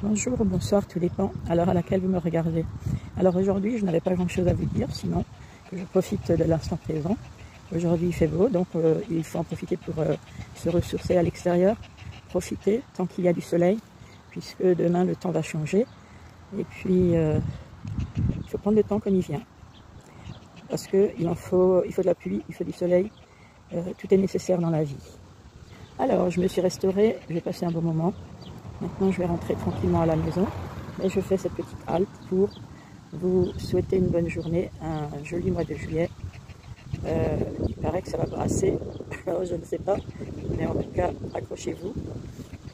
Bonjour ou bonsoir, tout dépend à l'heure à laquelle vous me regardez. Alors aujourd'hui, je n'avais pas grand chose à vous dire, sinon que je profite de l'instant présent. Aujourd'hui, il fait beau, donc il faut en profiter pour se ressourcer à l'extérieur, profiter tant qu'il y a du soleil, puisque demain le temps va changer. Et puis, il faut prendre le temps comme il vient, parce qu'il faut de la pluie, il faut du soleil, tout est nécessaire dans la vie. Alors, je me suis restaurée, j'ai passé un bon moment. Maintenant, je vais rentrer tranquillement à la maison. Et je fais cette petite halte pour vous souhaiter une bonne journée, un joli mois de juillet. Il paraît que ça va brasser, alors je ne sais pas, mais en tout cas, accrochez-vous.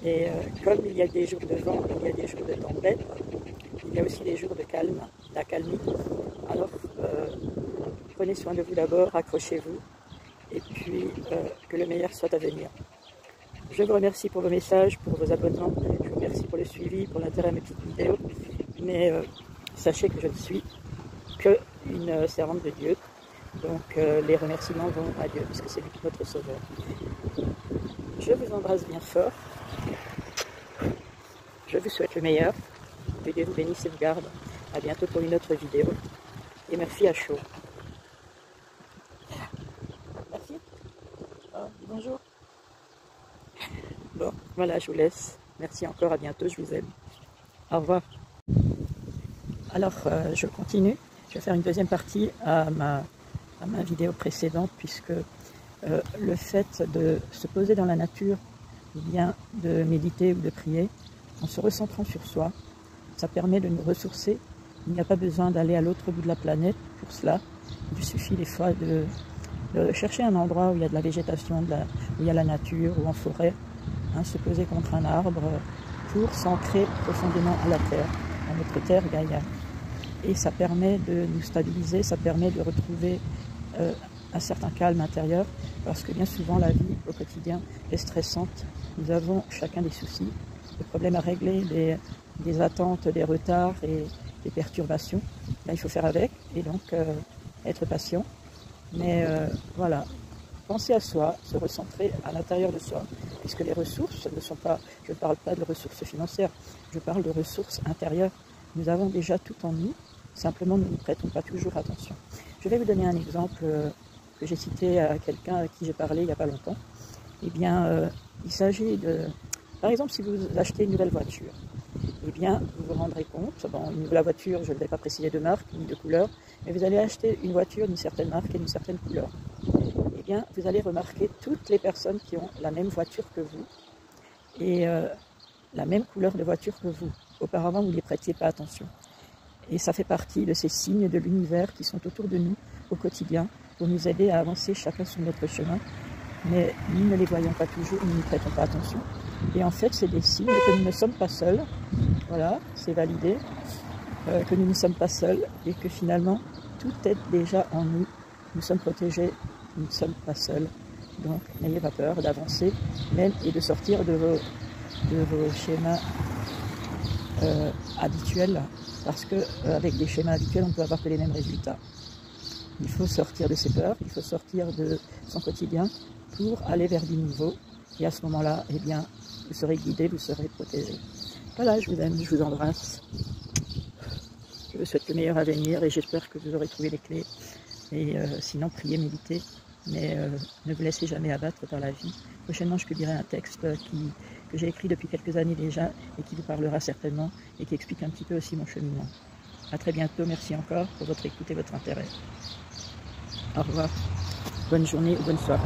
Et comme il y a des jours de vent, il y a des jours de tempête, il y a aussi des jours de calme, d'accalmie. Alors, prenez soin de vous d'abord, accrochez-vous, et puis que le meilleur soit à venir. Je vous remercie pour vos messages, pour vos abonnements, je vous remercie pour le suivi, pour l'intérêt à mes petites vidéos, mais sachez que je ne suis qu'une servante de Dieu, donc les remerciements vont à Dieu, parce que c'est lui notre sauveur. Je vous embrasse bien fort, je vous souhaite le meilleur, que Dieu vous bénisse et vous garde, à bientôt pour une autre vidéo, et merci à chaud. Merci, bonjour. Bon, voilà, je vous laisse. Merci encore, à bientôt, je vous aime. Au revoir. Alors, je continue. Je vais faire une deuxième partie à ma vidéo précédente, puisque le fait de se poser dans la nature, ou bien de méditer ou de prier, en se recentrant sur soi, ça permet de nous ressourcer. Il n'y a pas besoin d'aller à l'autre bout de la planète pour cela. Il suffit des fois de chercher un endroit où il y a de la végétation, où il y a la nature, ou en forêt, se poser contre un arbre pour s'ancrer profondément à la terre, à notre terre Gaïa. Et ça permet de nous stabiliser, ça permet de retrouver un certain calme intérieur, parce que bien souvent la vie au quotidien est stressante. Nous avons chacun des soucis, des problèmes à régler, des attentes, des retards et des perturbations. Là, il faut faire avec et donc être patient. Mais voilà. Penser à soi, se recentrer à l'intérieur de soi, puisque les ressources ne sont pas, je ne parle pas de ressources financières, je parle de ressources intérieures. Nous avons déjà tout en nous, simplement nous n'y prêtons pas toujours attention. Je vais vous donner un exemple que j'ai cité à quelqu'un à qui j'ai parlé il n'y a pas longtemps. Eh bien, il s'agit de, par exemple, si vous achetez une nouvelle voiture, eh bien, vous vous rendrez compte, bon, la voiture, je ne vais pas préciser de marque ni de couleur, mais vous allez acheter une voiture d'une certaine marque et d'une certaine couleur. Eh bien, vous allez remarquer toutes les personnes qui ont la même voiture que vous et la même couleur de voiture que vous. Auparavant, vous n'y prêtiez pas attention. Et ça fait partie de ces signes de l'univers qui sont autour de nous au quotidien pour nous aider à avancer chacun sur notre chemin. Mais nous ne les voyons pas toujours, nous n'y prêtons pas attention. Et en fait, c'est des signes que nous ne sommes pas seuls. Voilà, c'est validé, que nous ne sommes pas seuls et que finalement, tout est déjà en nous. Nous sommes protégés, nous ne sommes pas seuls. Donc, n'ayez pas peur d'avancer, même et de sortir de vos schémas habituels, parce qu'avec des schémas habituels, on ne peut avoir que les mêmes résultats. Il faut sortir de ses peurs, il faut sortir de son quotidien pour aller vers du nouveau. Et à ce moment-là, eh bien, vous serez guidé, vous serez protégé. Voilà, je vous aime, je vous embrasse. Je vous souhaite le meilleur à venir et j'espère que vous aurez trouvé les clés. Et sinon, priez, méditez, mais ne vous laissez jamais abattre par la vie. Prochainement, je publierai un texte que j'ai écrit depuis quelques années déjà et qui vous parlera certainement et qui explique un petit peu aussi mon cheminement. À très bientôt, merci encore pour votre écoute et votre intérêt. Au revoir, bonne journée ou bonne soirée.